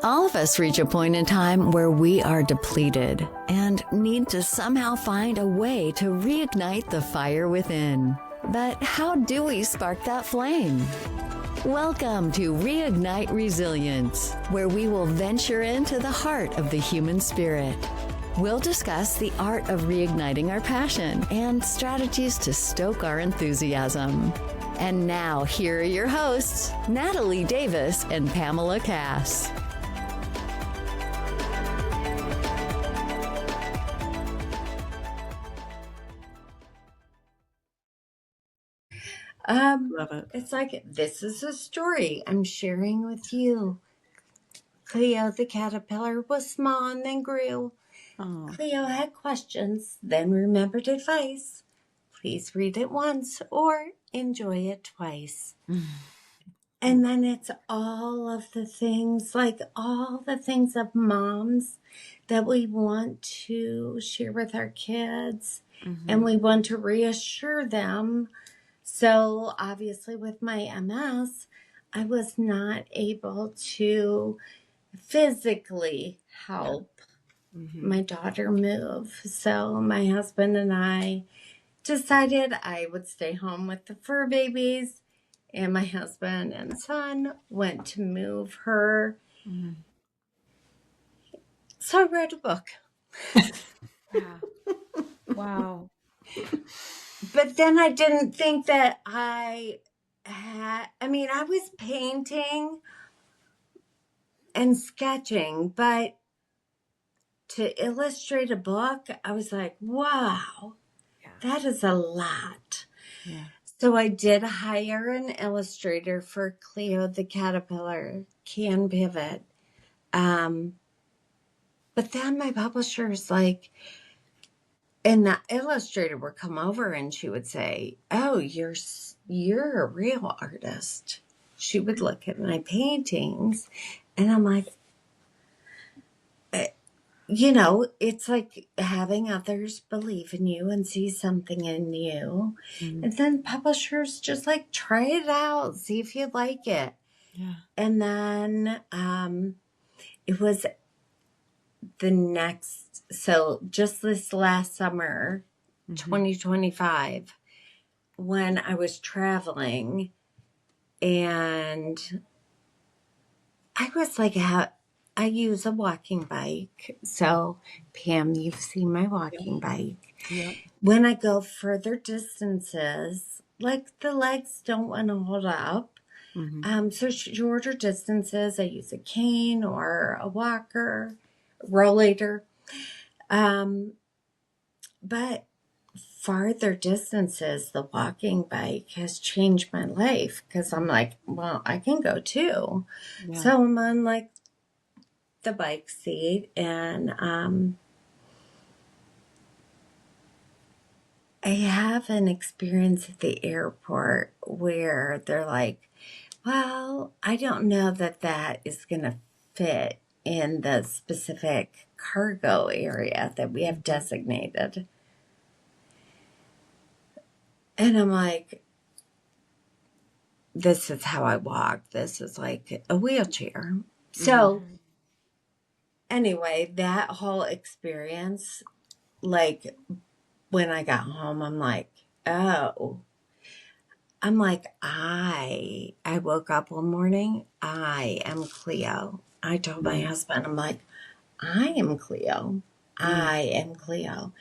All of us reach a point in time where we are depleted and need to somehow find a way to reignite the fire within. But how do we spark that flame? Welcome to Reignite Resilience, where we will venture into the heart of the human spirit. We'll discuss the art of reigniting our passion and strategies to stoke our enthusiasm. And now, here are your hosts, Natalie Davis and Pamela Cass. Love it. It's like, this is a story I'm sharing with you. Cleo the Caterpillar was small and then grew. Oh. Cleo had questions, then remembered advice. Please read it once or enjoy it twice. And then it's all of the things, like all the things of moms that we want to share with our kids. And we want to reassure them. So obviously with my MS, I was not able to physically help my daughter move. So my husband and I decided I would stay home with the fur babies, and my husband and son went to move her. So I wrote a book. Yeah. Wow. But then I didn't think that I was painting and sketching, but to illustrate a book, I was like, wow, that is a lot. Yeah. So I did hire an illustrator for Cleo the Caterpillar, Can Pivot. But then my publisher's like, and the illustrator would come over and she would say, oh, you're a real artist. She would look at my paintings and I'm like, it's like having others believe in you and see something in you. And then publishers just like, try it out, see if you like it. Yeah. And then it was so just this last summer, 2025, when I was traveling and I was like, I use a walking bike. So, Pam, you've seen my walking bike. Yeah. When I go further distances, like the legs don't want to hold up. So shorter distances, I use a cane or a walker, rollator. But farther distances, the walking bike has changed my life because I'm like, well, I can go too. Yeah. So I'm on like the bike seat and I have an experience at the airport where they're like, well, I don't know that is going to fit in the specific cargo area that we have designated. And I'm like, this is how I walk. This is like a wheelchair. So anyway, that whole experience, like when I got home, I'm like, oh. I'm like, I woke up one morning, I am Cleo. I told my husband, I'm like, I am Cleo. I am Cleo.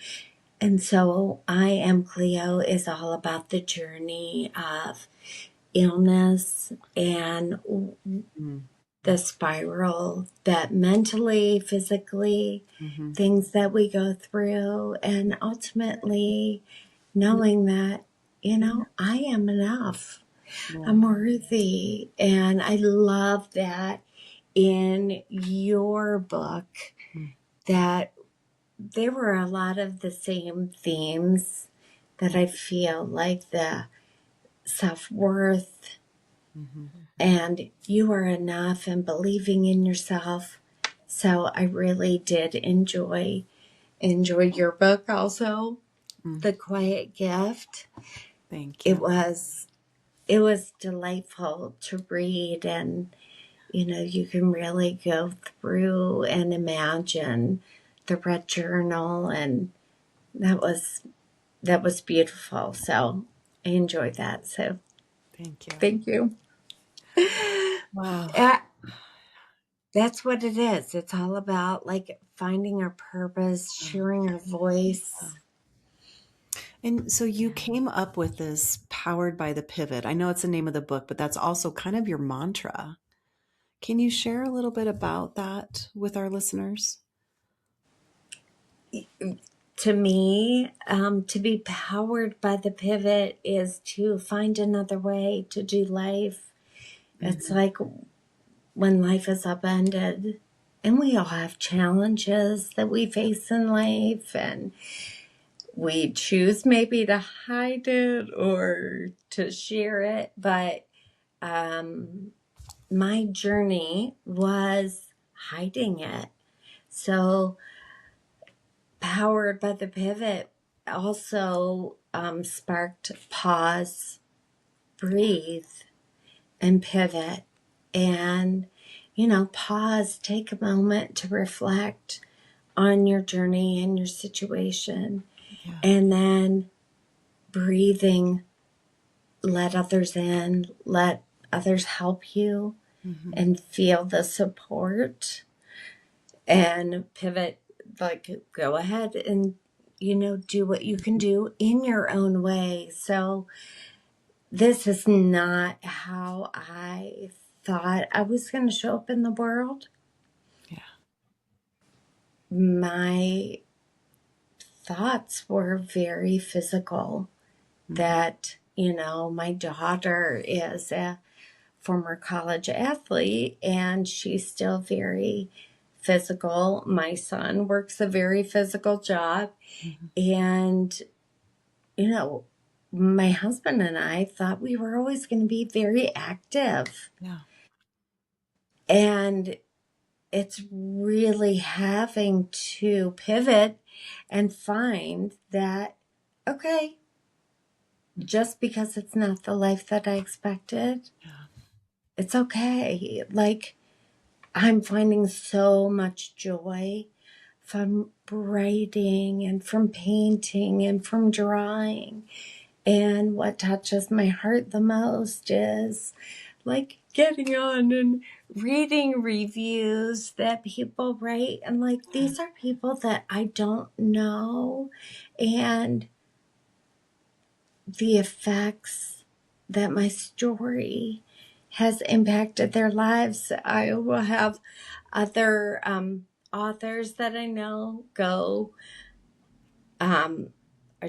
And so I Am Cleo is all about the journey of illness and the spiral that mentally, physically, things that we go through, and ultimately knowing that, I am enough. Yeah. I'm worthy. And I love that in your book that there were a lot of the same themes that I feel like the self-worth and you are enough and believing in yourself. So I really did enjoy your book also, The Quiet Gift. Thank you. It was delightful to read, and you can really go through and imagine the red journal, and that was beautiful. So I enjoyed that. So Thank you. thank you. Wow. That's what it is. It's all about like finding our purpose, sharing our voice. And so you came up with this powered by the pivot. I know it's the name of the book, but that's also kind of your mantra. Can you share a little bit about that with our listeners? To me, to be powered by the pivot is to find another way to do life. It's like when life is upended, and we all have challenges that we face in life, and we choose maybe to hide it or to share it. But my journey was hiding it. So, powered by the pivot also sparked pause, breathe, and pivot. And, pause, take a moment to reflect on your journey and your situation. Yeah. And then breathing, let others in, let others help you, and feel the support. And pivot, like, go ahead and, do what you can do in your own way. So this is not how I thought I was going to show up in the world. Yeah. My thoughts were very physical. That, my daughter is a former college athlete and she's still very physical. My son works a very physical job. And, my husband and I thought we were always going to be very active. Yeah. And it's really having to pivot and find that, okay, just because it's not the life that I expected, it's okay. Like, I'm finding so much joy from writing and from painting and from drawing. And what touches my heart the most is like getting on and reading reviews that people write. And like, these are people that I don't know. And the effects that my story has impacted their lives. I will have other authors that I know go, I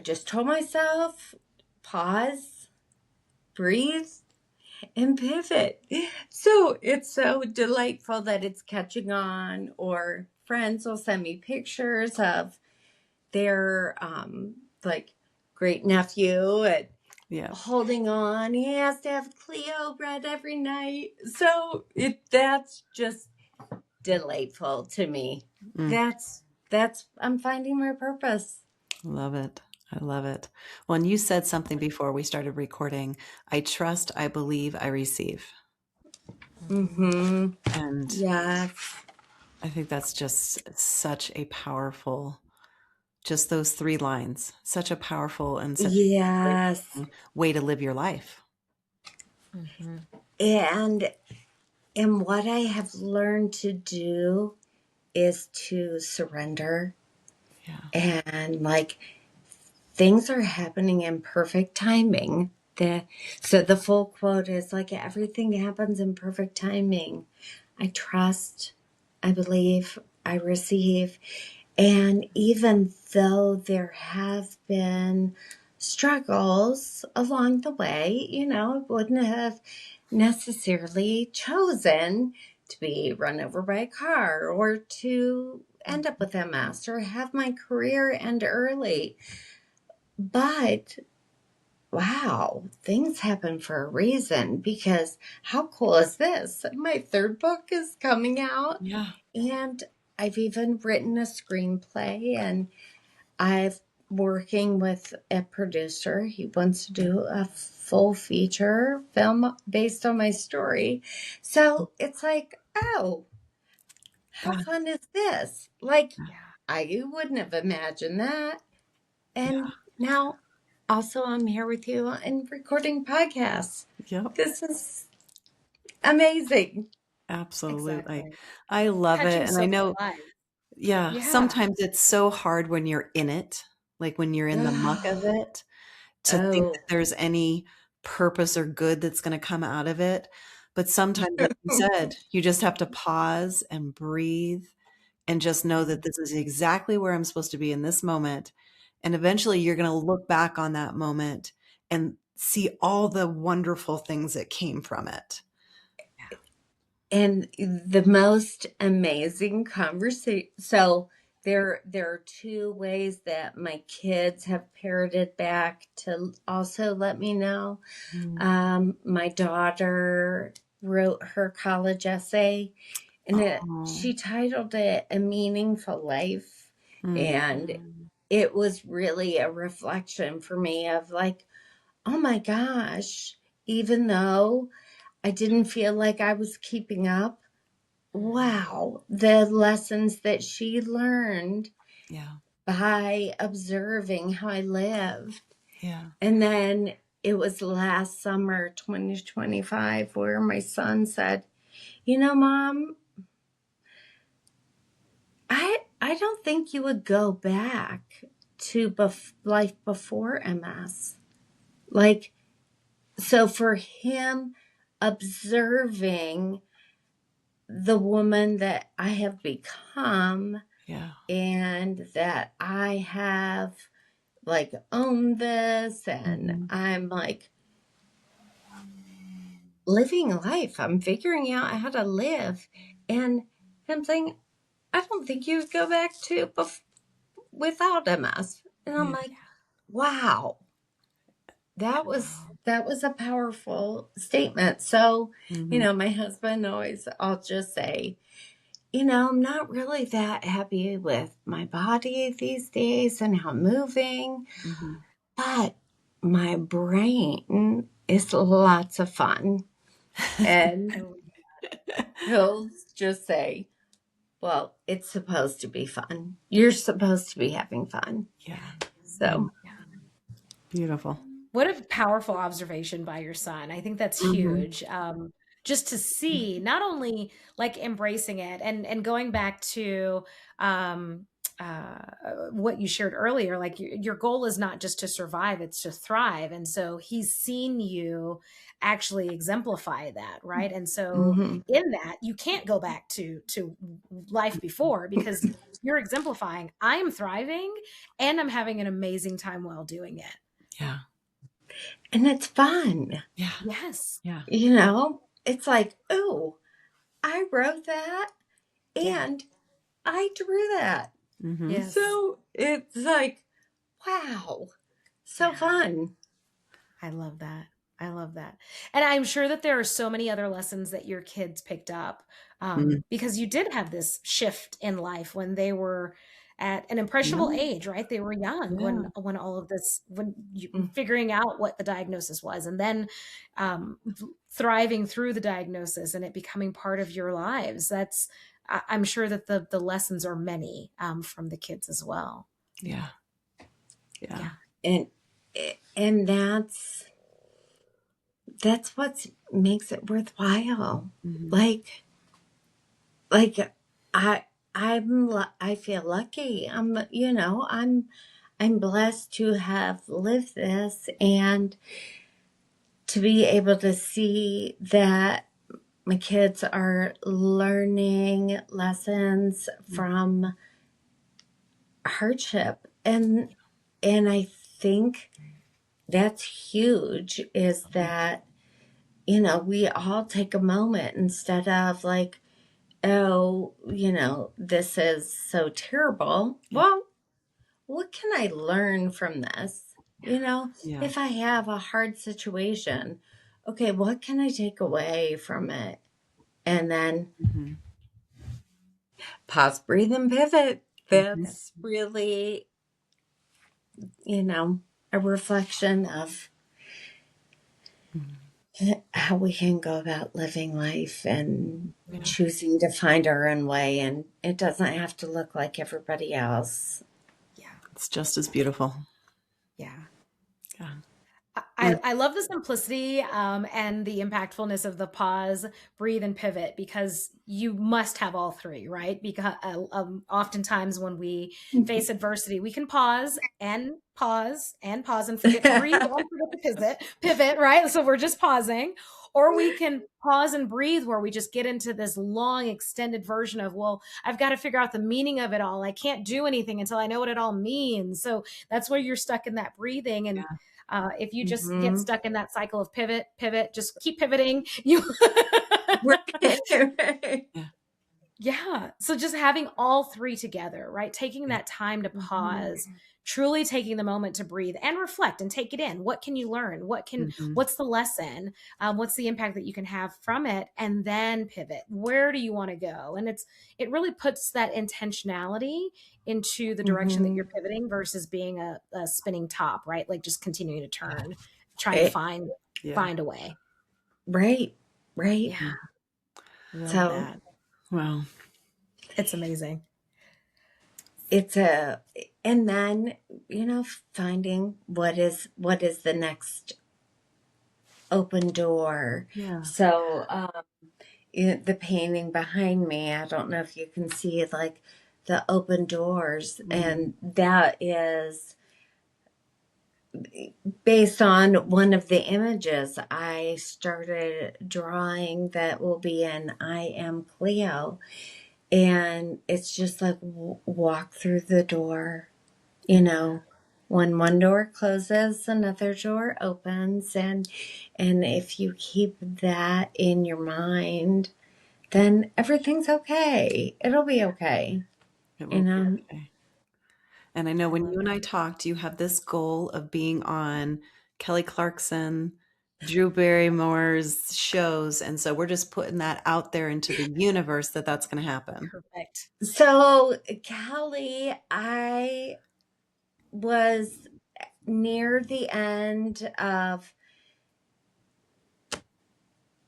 just told myself, pause, breathe, and pivot. So it's so delightful that it's catching on, or friends will send me pictures of their like great nephew and holding on. He has to have Cleo read every night. So that's just delightful to me. That's I'm finding my purpose. Love it. I love it. Well, and you said something before we started recording. I trust, I believe, I receive. And yes, I think that's just such a powerful, just those 3 lines, such a powerful and such a way to live your life. And what I have learned to do is to surrender. And like, things are happening in perfect timing. So the full quote is like, everything happens in perfect timing. I trust, I believe, I receive. And even though there have been struggles along the way, I wouldn't have necessarily chosen to be run over by a car or to end up with MS or have my career end early. But wow, things happen for a reason, because how cool is this? My 3rd book is coming out. And I've even written a screenplay, and I've working with a producer. He wants to do a full feature film based on my story. So it's like, oh, how God, fun is this? Like, yeah, I wouldn't have imagined that. yeah, And now also I'm here with you and recording podcasts. yep, This is amazing. absolutely. Exactly. I love Touching it. And so I many know, lives. yeah, Yeah. sometimes it's so hard when you're in it, like when you're in the muck of it, to think Oh. that there's any purpose or good that's going to come out of it. But sometimes, like you said, you just have to pause and breathe and just know that this is exactly where I'm supposed to be in this moment. And eventually you're going to look back on that moment and see all the wonderful things that came from it. And the most amazing conversation. So there are two ways that my kids have parroted back to also let me know. Mm. My daughter wrote her college essay, and Oh. she titled it "A Meaningful Life," Mm. and it was really a reflection for me of like, oh my gosh, even though I didn't feel like I was keeping up, wow, the lessons that she learned Yeah. by observing how I lived. Yeah. And then it was last summer, 2025, where my son said, you know, Mom, I don't think you would go back to life before MS. Like, so for him, observing the woman that I have become Yeah. and that I have like owned this and Mhm. I'm like living life. I'm figuring out how to live. And I'm saying, I don't think you would go back to without MS. And I'm Yeah. like, wow, that was a powerful statement. So, you Mhm. know, my husband always, I'll just say, you know, I'm not really that happy with my body these days and how I'm moving, Mhm. but my brain is lots of fun. I And love he'll just say, well, it's supposed to be fun. You're supposed to be having fun. Yeah. So, Beautiful. What a powerful observation by your son. I think that's Mhm. huge. Just to see not only like embracing it and going back to um, what you shared earlier, like your goal is not just to survive, it's to thrive. And so he's seen you actually exemplify that, right? And so mhm. in that, you can't go back to life before because you're exemplifying, I am thriving and I'm having an amazing time while doing it. Yeah. And it's fun. Yeah. Yes. Yeah. You know, it's like, oh, I wrote that Yeah. and I drew that. Mhm. Yes. So it's like, wow, so Yeah. fun. I love that. I love that. And I'm sure that there are so many other lessons that your kids picked up Mhm. because you did have this shift in life when they were at an impressionable Yeah. age, right? They were young Yeah. when all of this, when you Mm. figuring out what the diagnosis was, and then thriving through the diagnosis and it becoming part of your lives. I'm sure that the lessons are many from the kids as well. Yeah. Yeah. Yeah. And and that's what makes it worthwhile. Mhm. Like I I feel lucky. I'm blessed to have lived this and to be able to see that my kids are learning lessons from hardship, and I think that's huge is that we all take a moment instead of like, oh, this is so terrible. Yeah. Well, what can I learn from this? Yeah. If I have a hard situation, okay, what can I take away from it? And then Mhm. pause, breathe, and pivot. Mhm. That's really a reflection of how we can go about living life and choosing to find our own way. And it doesn't have to look like everybody else. Yeah. It's just as beautiful. Yeah. Yeah. I love the simplicity and the impactfulness of the pause, breathe, and pivot, because you must have all three, right? Because oftentimes when we face adversity, we can pause and forget to breathe and forget to pivot, right? So we're just pausing. Or we can pause and breathe, where we just get into this long, extended version of, well, I've got to figure out the meaning of it all. I can't do anything until I know what it all means. So that's where you're stuck in that breathing. And if you just get stuck in that cycle of pivot, just keep pivoting. Yeah. So just having all three together, right? Taking that time to pause, truly taking the moment to breathe and reflect and take it in. What can you learn? What's the lesson? What's the impact that you can have from it? And then pivot. Where do you want to go? And it really puts that intentionality into the direction that you're pivoting versus being a spinning top, right? Like just continuing to turn, trying to find a way. Right. Yeah. Love So that. Wow. It's amazing. And then, finding what is the next open door. Yeah. So, the painting behind me, I don't know if you can see like the open doors, and that is based on one of the images I started drawing that will be in I Am Cleo. And it's just like walk through the door, when one door closes, another door opens. And if you keep that in your mind, then everything's okay. It'll be okay. It will be okay. And I know when you and I talked, you have this goal of being on Kelly Clarkson, Drew Barrymore's shows. And so we're just putting that out there into the universe that that's going to happen. Perfect. So, Kelly, I was near the end of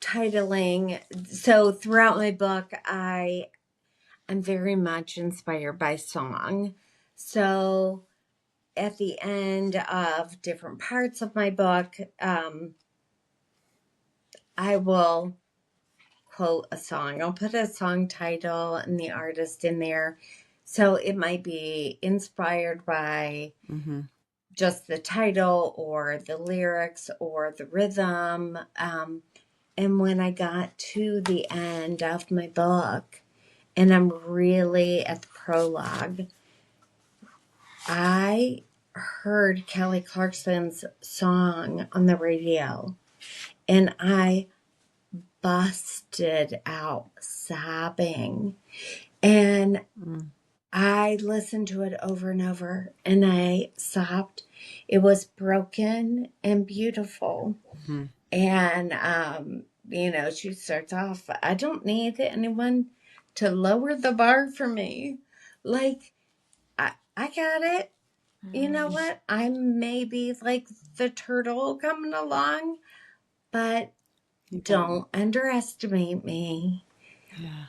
titling. So throughout my book, I'm very much inspired by song. So at the end of different parts of my book, I will quote a song. I'll put a song title and the artist in there. So it might be inspired by just the title or the lyrics or the rhythm. And when I got to the end of my book, and I'm really at the prologue, I heard Kelly Clarkson's song on the radio, and I busted out sobbing. And I listened to it over and over, and I sobbed. It was broken and beautiful. And, she starts off, I don't need anyone to lower the bar for me. Like, I got it. You know what? I may be like the turtle coming along, but don't underestimate me. Yeah.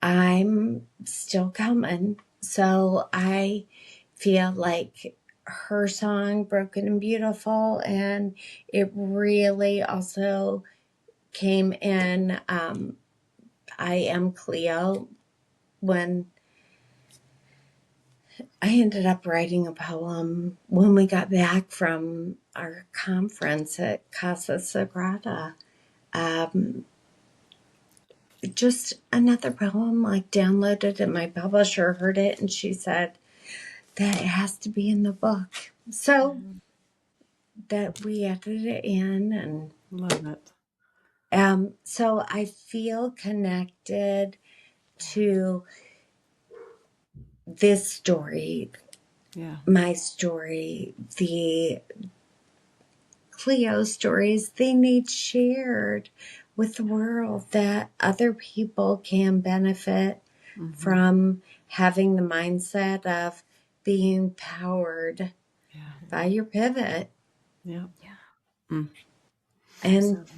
I'm still coming. So I feel like her song, Broken and Beautiful, and it really also came in I Am Cleo, when I ended up writing a poem when we got back from our conference at Casa Sagrada. Just another poem, like downloaded, and my publisher heard it, and she said that it has to be in the book. So that we added it in, and love it. So I feel connected to this story, my story, the Cleo stories. They need shared with the world, that other people can benefit from having the mindset of being powered by your pivot. Yeah. And Absolutely.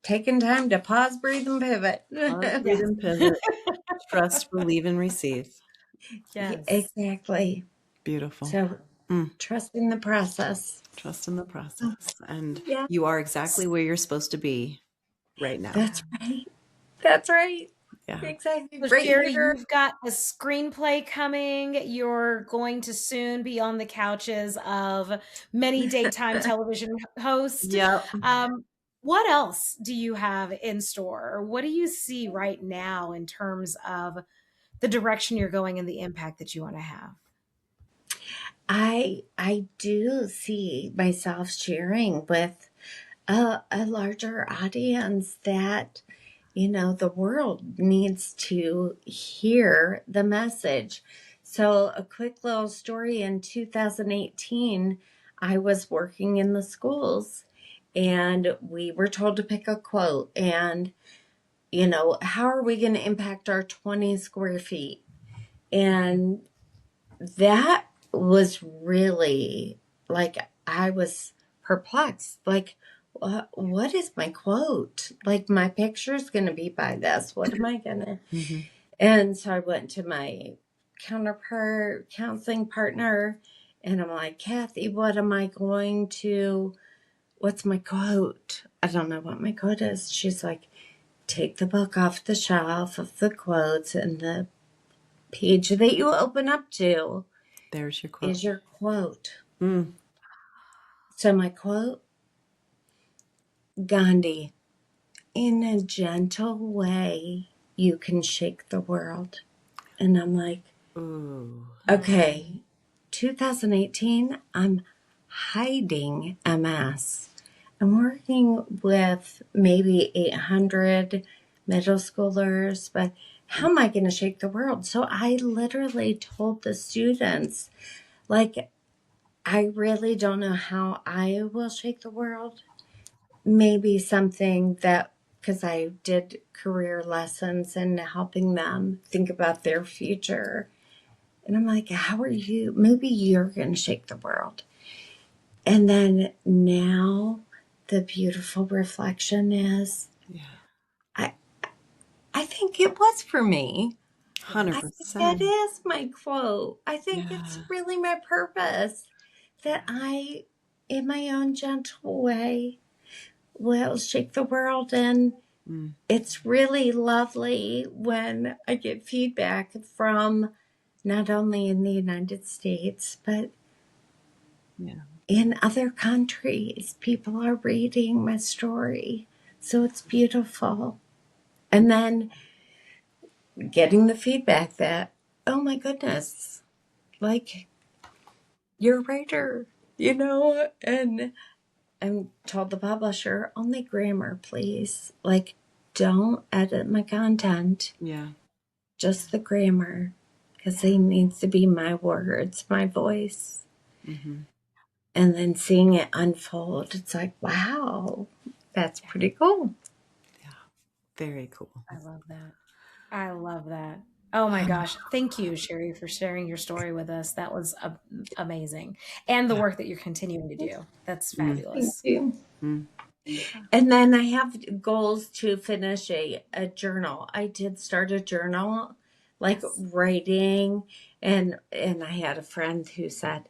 taking time to pause, breathe, and pivot. Pause, breathe, and pivot. Trust, believe, and receive. Yes. Exactly. Beautiful. So trusting the process. Trust in the process. And Yeah. you are exactly where you're supposed to be right now. That's right. That's right. Yeah. Exactly. So, Right Cheri, here. you've got a screenplay coming. You're going to soon be on the couches of many daytime television hosts. Yep. What else do you have in store? Or what do you see right now in terms of the direction you're going and the impact that you want to have? I do see myself sharing with a larger audience that, you know, the world needs to hear the message. So a quick little story: in 2018, I was working in the schools and we were told to pick a quote, and, you know, how are we going to impact our 20 square feet? And that was really like, I was perplexed. Like, what is my quote? Like, my picture's going to be by this. What am I going to? Mm-hmm. And so I went to my counterpart, counseling partner, and I'm like, Kathy, what am I going to, what's my quote? I don't know what my quote is. She's like, take the book off the shelf of the quotes, and the page that you open up to There's your quote. is your quote. Mm. So my quote, Gandhi, in a gentle way, you can shake the world. And I'm like, Ooh. okay, 2018, I'm hiding MS. I'm working with maybe 800 middle schoolers, but how am I going to shake the world? So I literally told the students, like, I really don't know how I will shake the world. Maybe something that, because I did career lessons and helping them think about their future. And I'm like, how are you? Maybe you're going to shake the world. And then now the beautiful reflection is, I think it was for me. 100%. I think that is my quote. I think it's really my purpose, that I, in my own gentle way, will shake the world. And it's really lovely when I get feedback from not only in the United States, but in other countries. People are reading my story. So it's beautiful. And then getting the feedback that, oh my goodness, like, you're a writer, you know? And I'm told the publisher, only grammar, please. Like, don't edit my content. Yeah. Just the grammar, because it needs to be my words, my voice. Mm-hmm. And then seeing it unfold, it's like, wow, that's pretty cool. Yeah. Very cool. I love that. I love that. Oh my gosh. Thank you, Cheri, for sharing your story with us. That was amazing. And the work that you're continuing to do. That's fabulous. Thank you. And then I have goals to finish a journal. I did start a journal, like writing, and I had a friend who said,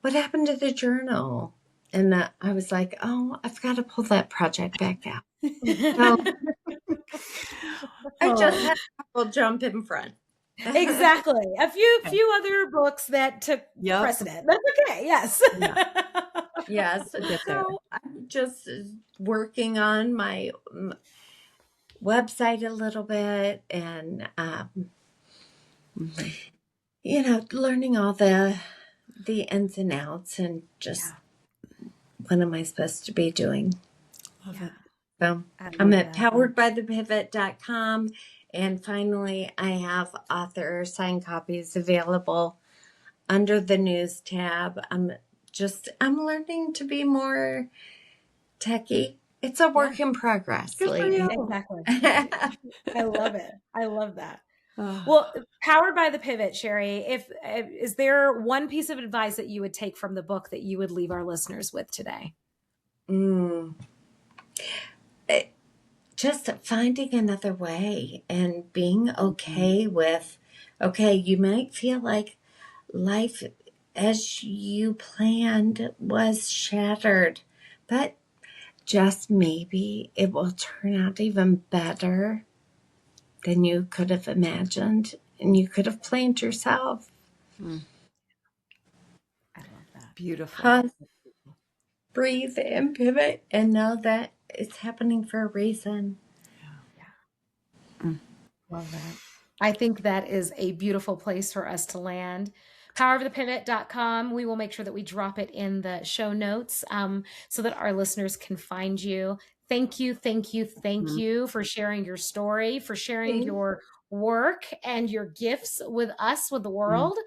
what happened to the journal? And I was like, oh, I've got to pull that project back out. So I just had a couple jump in front. Exactly. A few other books that took precedent. That's okay. Yes. Yes. So I'm just working on my website a little bit, and you know, learning all the ins and outs, and just what am I supposed to be doing? Love it. So I'm at poweredbythepivot.com. And finally, I have author signed copies available under the news tab. I'm learning to be more techie. It's a work in progress. Good for you. Exactly. I love it. I love that. Well, powered by the pivot, Cheri, if is there one piece of advice that you would take from the book that you would leave our listeners with today? Just finding another way and being okay with, okay, you might feel like life as you planned was shattered, but just maybe it will turn out even better than you could have imagined and you could have planned yourself. I love that. Beautiful. Pause, breathe, and pivot, and know that it's happening for a reason. Love that. I think that is a beautiful place for us to land. Powerofthepivot.com. We will make sure that we drop it in the show notes so that our listeners can find you. Thank you, thank you, thank you for sharing your story, for sharing your work and your gifts with us, with the world.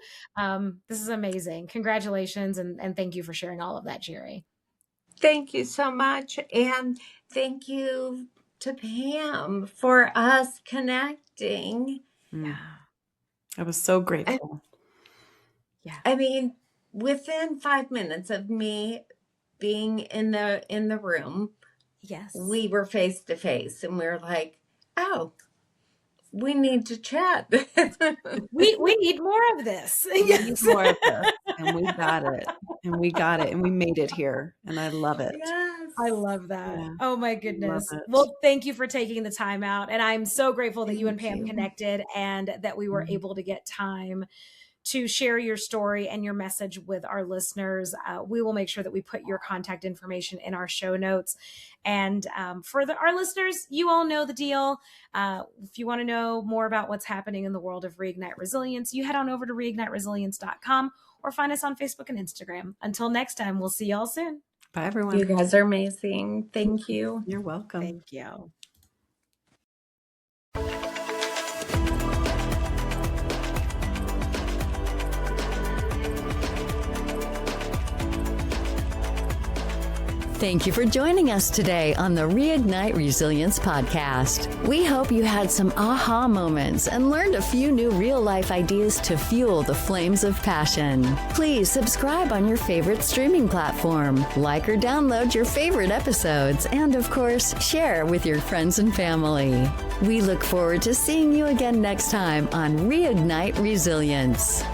This is amazing. Congratulations, and thank you for sharing all of that, Cheri. Thank you so much. And thank you to Pam for us connecting. Yeah. I was so grateful. I mean, within 5 minutes of me being in the room, yes, we were face to face, and we were like, "Oh, we need to chat. we need more of this. We need more of this, and we got it, and we made it here, and I love it. Yes, I love that. Yeah. Oh my goodness. Well, thank you for taking the time out, and I'm so grateful that you and Pam connected and that we were able to get time to share your story and your message with our listeners. We will make sure that we put your contact information in our show notes. And for our listeners, you all know the deal. If you want to know more about what's happening in the world of Reignite Resilience, you head on over to reigniteresilience.com or find us on Facebook and Instagram. Until next time, we'll see y'all soon. Bye, everyone. you guys are amazing. Thank you. You're welcome. Thank you. Thank you for joining us today on the Reignite Resilience podcast. We hope you had some aha moments and learned a few new real-life ideas to fuel the flames of passion. Please subscribe on your favorite streaming platform, like or download your favorite episodes, and of course, share with your friends and family. We look forward to seeing you again next time on Reignite Resilience.